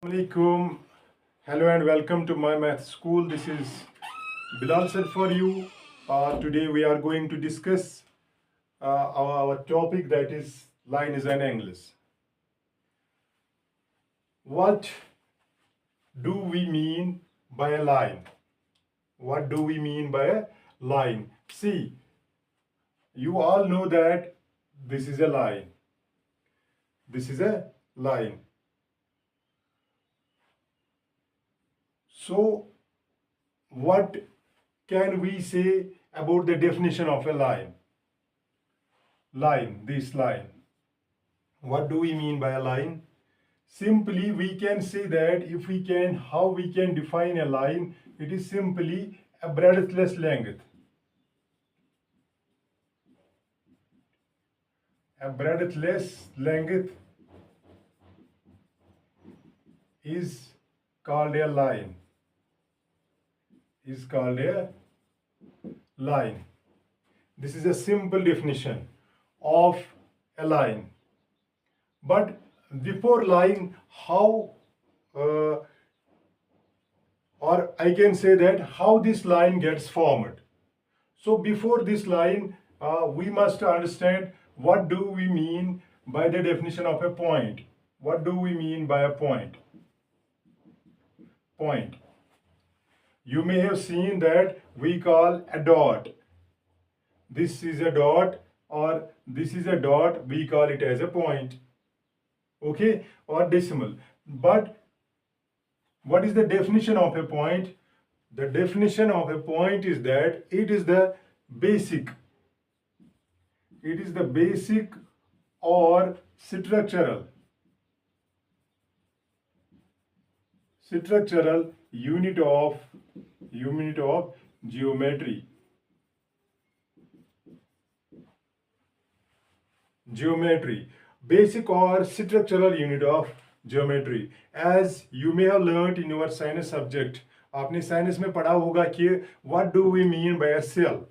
Assalamualaikum. Hello and welcome to my math school. This is Bilal sir for you. Today we are going to discuss our topic, that is lines and angles. What do we mean by a line? What do we mean by a line? See, you all know that this is a line. This is a line. So, what can we say about the definition of a line? This line. What do we mean by a line? Simply, we can say that how we can define a line, it is simply a breadthless length. A breadthless length is called a line. This is a simple definition of a line. But before line, how or I can say that how this line gets formed. So before this line, we must understand what do we mean by the definition of a point. What do we mean by a point? Point. You may have seen that we call a dot. This is a dot or this is a dot, we call it as a point. Okay, or decimal. But what is the definition of a point? The definition of a point is that it is the basic. It is the basic or structural unit of geometry. Basic or structural unit of geometry. As you may have learned in your science subject, आपने science में पढ़ा होगा कि what do we mean by a cell?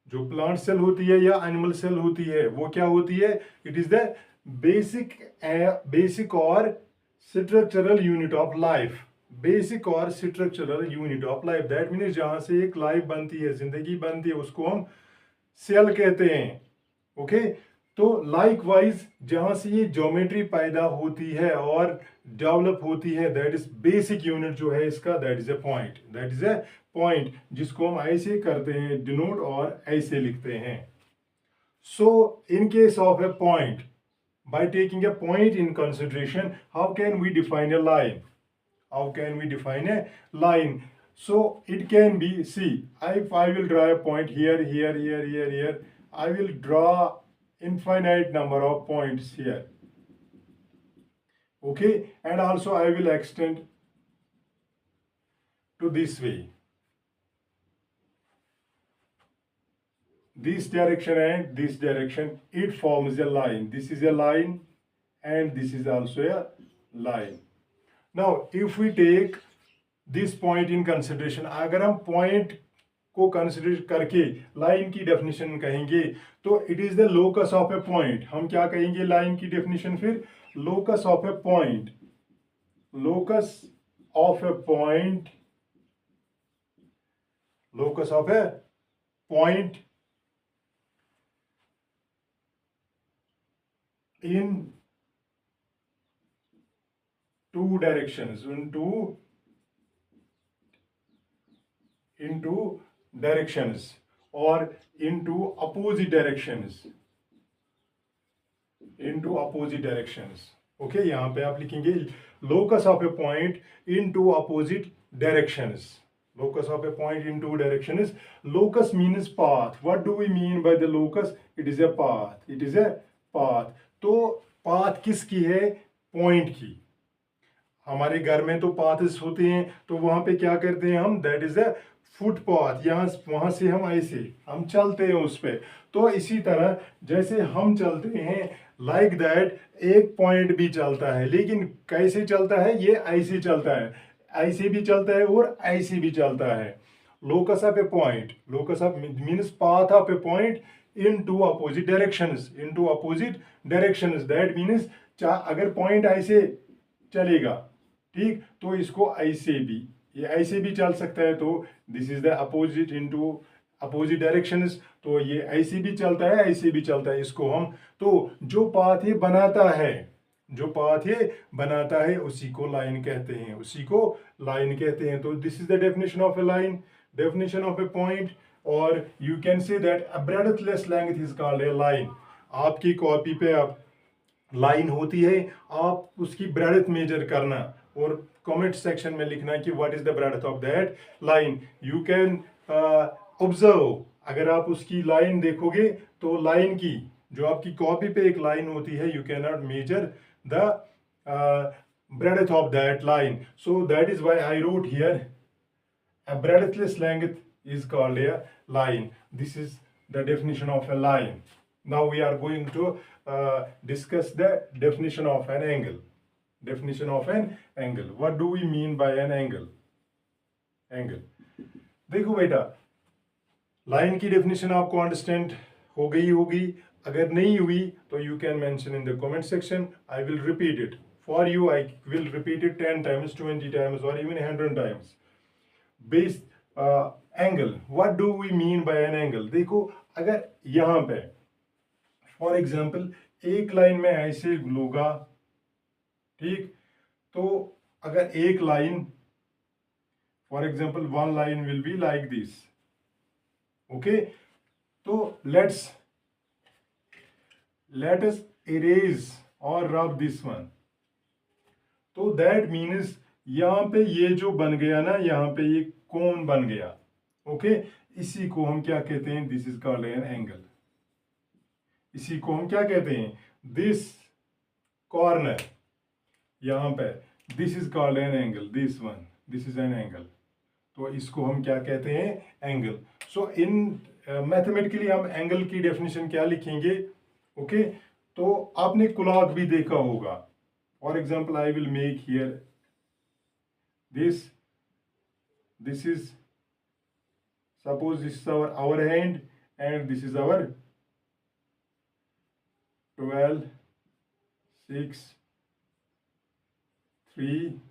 जो plant cell होती है या animal cell होती है, वो क्या होती है? इट इज द बेसिक और structural unit of life. Basic और structural unit of life, that means जहां से एक लाइफ बनती है, जिंदगी बनती है, उसको हम सेल कहते हैं. ओके तो लाइक वाइज जहां से ये ज्योमेट्री पैदा होती है और डेवलप होती है, दैट इज बेसिक यूनिट जो है इसका, दैट इज ए पॉइंट जिसको हम ऐसे करते हैं डिनोट और ऐसे लिखते हैं. So in case of a point, by taking a point in consideration, how can we define a line? So it can be, see, if I will draw a point here, I will draw infinite number of points here. Okay, and also I will extend to this way. This direction and this direction, it forms a line. This is a line and this is also a line. Now if we take this point in consideration, अगर हम point को consider करके line की definition कहेंगे तो it is the locus of a point. हम क्या कहेंगे लाइन की डेफिनेशन? फिर locus of a point. In two directions, or into opposite directions. Okay, यहाँ पे आप लिखेंगे locus of a point in two opposite directions. Locus means path. What do we mean by the locus? It is a path. तो path किसकी है? Point की. हमारे घर में तो पाथ्स होते हैं, तो वहां पे क्या करते हैं हम? That is a footpath. वहां से हम चलते हैं उस पे. तो इसी तरह जैसे हम चलते हैं, लाइक दैट एक पॉइंट भी चलता है, लेकिन कैसे चलता है? ये ऐसे चलता है, ऐसे भी चलता है और ऐसे भी चलता है. Locus of a point, means path of a point in two opposite directions. That means अगर पॉइंट ऐसे चलेगा। ठीक, तो इसको ऐसे भी, ये ऐसे भी चल सकता है, तो this is the opposite into opposite directions, तो ये ऐसे भी चलता है, ऐसे भी चलता है। इसको हम, तो जो पाथ ये बनाता है, जो पाथ ये बनाता है, उसी को लाइन कहते हैं, उसी को लाइन कहते हैं। तो this is the definition of a line, definition of a point, और you can say that a breadthless length is called a line. आपकी कॉपी पे आप लाइन होती है, आप उसकी ब्रेडथ मेजर करना और कमेंट सेक्शन में लिखना कि what is the breadth of that line. You can observe, अगर आप उसकी लाइन देखोगे तो लाइन की, जो आपकी कॉपी पे एक लाइन होती है, you can not measure the breadth of that line. So that is why I wrote here a breadthless length is called a line. This is the definition of a line. Now we are going to discuss the definition of an angle. Definition of an angle. What do we mean by an angle? Angle. देखो बेटा, line की definition आपको understand हो गई होगी। अगर नहीं हुई तो you can mention in the comment section, I will repeat it for you, I will repeat it 10 times, 20 times और even 100 times. Base angle, what do we mean by an angle? देखो, अगर यहाँ पे फॉर एग्जाम्पल एक line में ऐसे लूंगा, ठीक, तो अगर एक line, for example one line will be like this, okay, तो let us erase or rub this one. तो that means यहाँ पे ये जो बन गया ना, यहाँ पे ये कोन बन गया, ओके, इसी को हम क्या कहते हैं? This is called an angle. इसी को हम क्या कहते हैं? दिस कॉर्नर यहाँ पे, this is called an angle, this one, this is an angle. तो इसको हम क्या कहते हैं? एंगल। सो इन मैथमेटिकली हम एंगल की डेफिनेशन क्या लिखेंगे? ओके, तो आपने क्लॉक भी देखा होगा। For example I will make here this is, suppose this is our hand and this is our 12, 6, 3,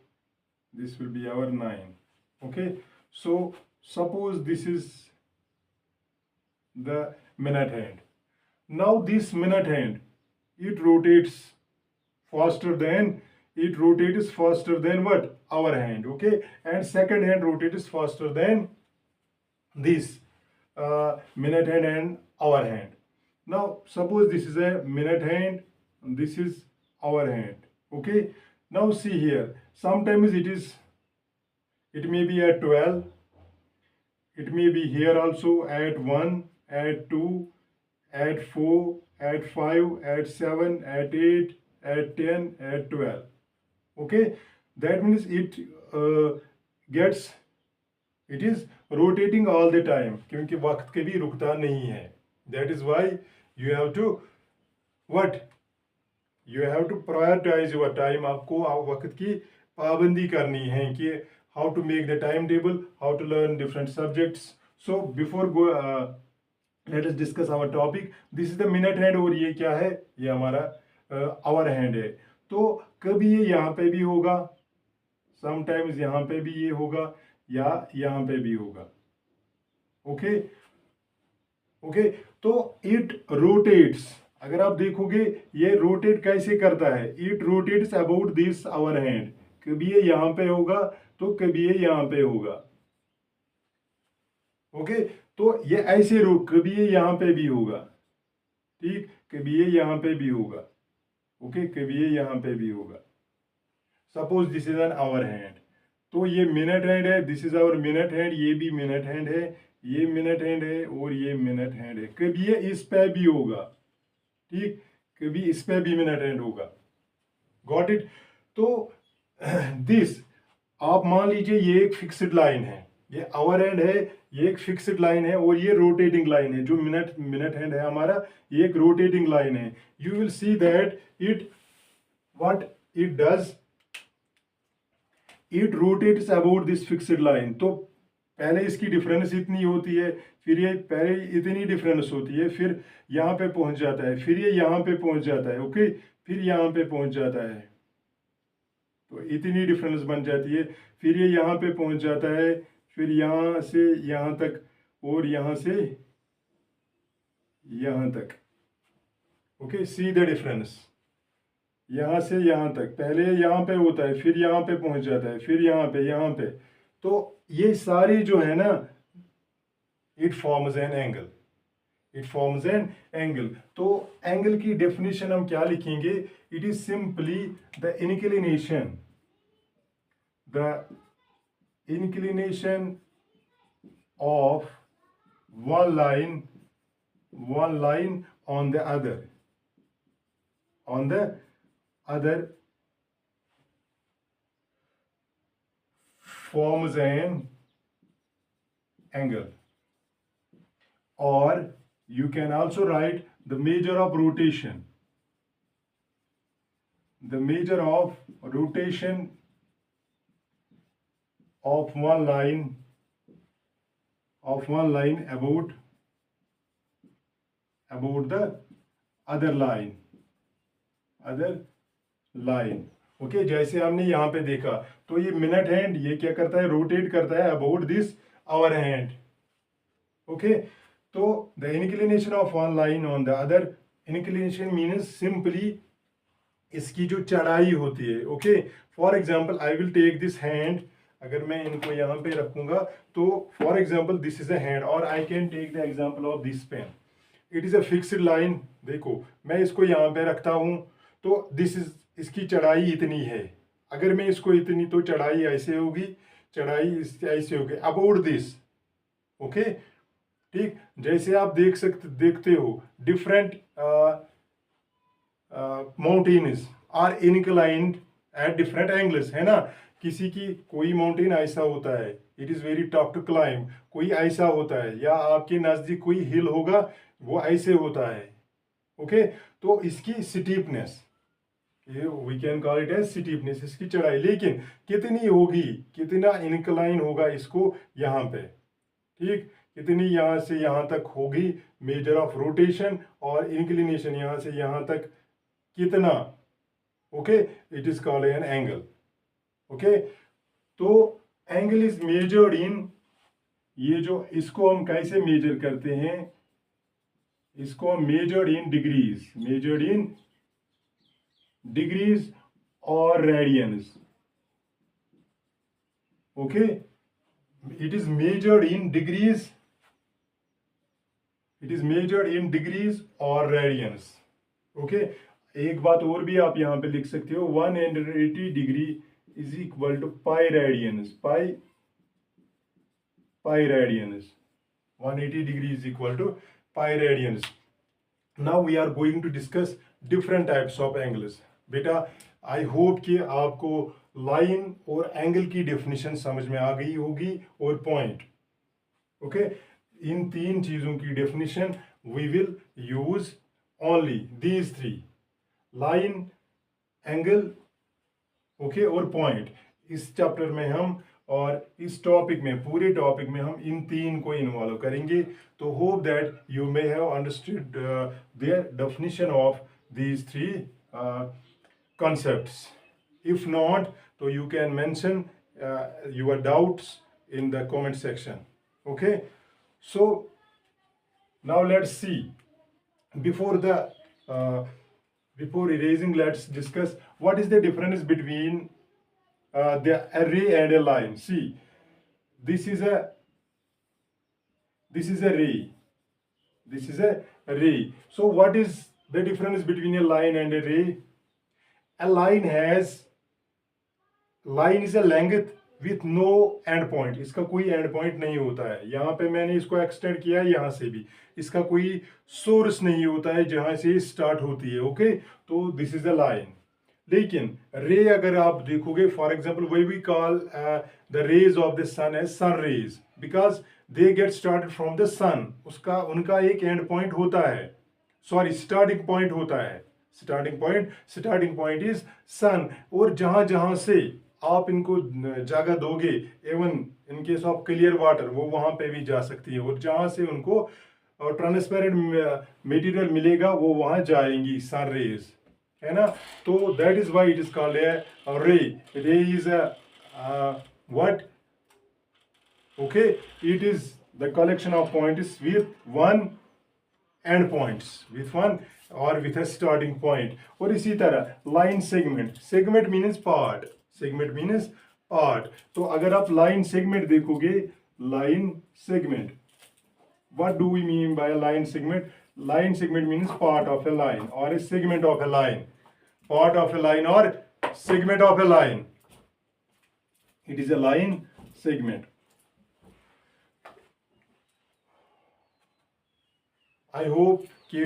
this will be our 9. Okay, so suppose this is the minute hand. Now this minute hand, it rotates faster than what? Our hand. Okay, and second hand rotates faster than this minute hand and our hand. Now suppose this is a minute hand, this is our hand. Okay, now see here, sometimes it may be at 12, it may be here also at 1, at 2, at 4, at 5, at 7, at 8, at 10, at 12. Okay, that means it is rotating all the time, क्योंकि वक्त कभी रुकता नहीं है। That is why you have to what? You have to prioritize your time. आपको वक्त की पाबंदी करनी है कि how to make the timetable, how to learn different subjects. So before let us discuss our topic. This is the minute hand और ये क्या है? ये हमारा our hand है। तो कभी ये यहाँ पे भी होगा, sometimes यहाँ पे भी ये होगा, या यहाँ पे भी होगा। ओके, ओके, तो it rotates, अगर आप देखोगे ये रोटेट कैसे करता है? It rotates about this our hand. कभी ये यहाँ पे होगा तो कभी ये यहाँ पे होगा। ओके, तो ये ऐसे कभी ये यहाँ पे भी होगा, ठीक, कभी ये यहाँ पे भी होगा, ओके, कभी ये यहाँ पे भी होगा। Suppose this is an hour hand, तो ये मिनट हैंड है, this is our minute hand, ये भी मिनट हैंड है, ये मिनट हैंड है और ये मिनट हैंड है। कभी ये इस पे भी होगा, ठीक, कभी इस पे भी मिनट हैंड होगा। Got it? तो दिस, आप मान लीजिए ये एक फिक्स्ड लाइन है, ये आवर हैंड है, ये एक फिक्स्ड लाइन है और ये रोटेटिंग लाइन है। जो मिनट हैंड है हमारा, ये एक रोटेटिंग लाइन है। You will see that what it does, it rotates about this fixed line. तो पहले इसकी डिफरेंस इतनी होती है, फिर ये पहले इतनी डिफरेंस होती है, फिर यहाँ पे पहुंच जाता है, फिर ये यहाँ पे पहुंच जाता है, ओके, फिर यहाँ पे पहुंच जाता है, तो इतनी डिफरेंस बन जाती है। फिर ये यहाँ पे पहुँच जाता है, फिर यहाँ से यहाँ तक और यहाँ से यहाँ तक। Okay, see the difference. यहाँ से यहाँ तक, पहले यहाँ पे होता है, फिर यहाँ पे पहुँच जाता है, फिर यहाँ पे। तो ये सारी जो है ना, it forms an angle, it forms an angle. तो एंगल की डेफिनेशन हम क्या लिखेंगे? It is simply the inclination of one line on the other forms an angle. Or you can also write the measure of rotation. The measure of rotation of one line about the other line. Okay, जैसे हमने यहाँ पे देखा, तो ये minute hand ये क्या करता है? रोटेट करता है about this our hand. Okay, तो the inclination of one line on the other, inclination means simply इसकी जो चढ़ाई होती है। Okay, for example I will take this hand, अगर मैं इनको यहाँ पे रखूंगा तो for example this is a hand, और I can take the example of this pen. It is a fixed line. देखो मैं इसको यहाँ पे रखता हूँ, तो दिस इज, इसकी चढ़ाई इतनी है। अगर मैं इसको इतनी, तो चढ़ाई ऐसे होगी, चढ़ाई ऐसे होगी अबाउट दिस। ओके, ठीक, जैसे आप देखते हो different mountains are inclined at different angles, है ना। किसी की कोई माउंटेन ऐसा होता है, it is very tough to climb, कोई ऐसा होता है, या आपके नज़दीक कोई हिल होगा वो ऐसे होता है। ओके, तो इसकी steepness, we can call it as steepness, इसकी चढ़ाई, लेकिन कितनी होगी, कितना इनक्लाइन होगा इसको यहाँ पे, ठीक, कितनी यहाँ से यहाँ तक होगी, मेजर ऑफ रोटेशन और इंक्लिनेशन यहाँ से यहाँ तक कितना। Okay, it is called an angle. Okay, तो एंगल इज मेजर्ड इन, ये जो इसको हम कैसे मेजर करते हैं, इसको हम मेजर्ड इन डिग्रीज और radians. Okay, it is measured in degrees और रेडियंस। ओके, एक बात और भी आप यहां पे लिख सकते हो, 180 degree is equal to pi radians. Pi radians. 180 degree is equal to pi radians. Now we are going to discuss different types of angles. बेटा I hope कि आपको लाइन और एंगल की डेफिनेशन समझ में आ गई होगी, और पॉइंट। ओके, इन तीन चीजों की definition we will use only these three: line, angle, okay, और पॉइंट। इस चैप्टर में हम, और इस टॉपिक में, पूरे टॉपिक में हम इन तीन को इन्वॉल्व करेंगे। तो hope that you may have understood their definition of these three concepts. If not, so you can mention your doubts in the comment section. Okay, so now let's see, before erasing, let's discuss what is the difference between the array and a line. See, this is a ray. So what is the difference between a line and a ray? A line is a length with no end point. इसका कोई end point नहीं होता है। यहाँ पे मैंने इसको extend किया, यहाँ से भी इसका कोई सोर्स नहीं होता है जहाँ से स्टार्ट होती है। ओके, तो दिस इज अ लाइन। लेकिन रे अगर आप देखोगे, for example we call the rays of the sun as sun rays, because they get started from the sun. उनका एक एंड पॉइंट होता है, सॉरी स्टार्टिंग पॉइंट होता है। स्टार्टिंग पॉइंट इज सन, और जहां जहां से आप इनको जगह दोगे, even in case of clear water, वो वहां पे भी जा सकती है, और जहां से उनको ट्रांसपेरेंट मटेरियल मिलेगा वो वहां जाएंगी सन रेज। है ना. तो that is why it is called a ray. Ray is a what? Okay, it is the collection of points with one end points, with one or with a starting point. और इसी तरह line segment. Segment means part. Segment means part. तो अगर आप line segment देखोगे, line segment, what do we mean by a line segment? Line segment means part of a line or a segment of a line. Part of a line or segment of a line. It is a line segment. I hope कि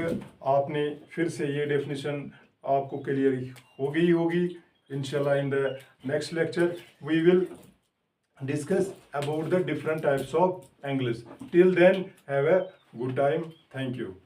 आपने फिर से ये definition आपको clear हो गई होगी. इंशाल्लाह in the next lecture we will discuss about the different types of angles. Till then, have a good time. Thank you.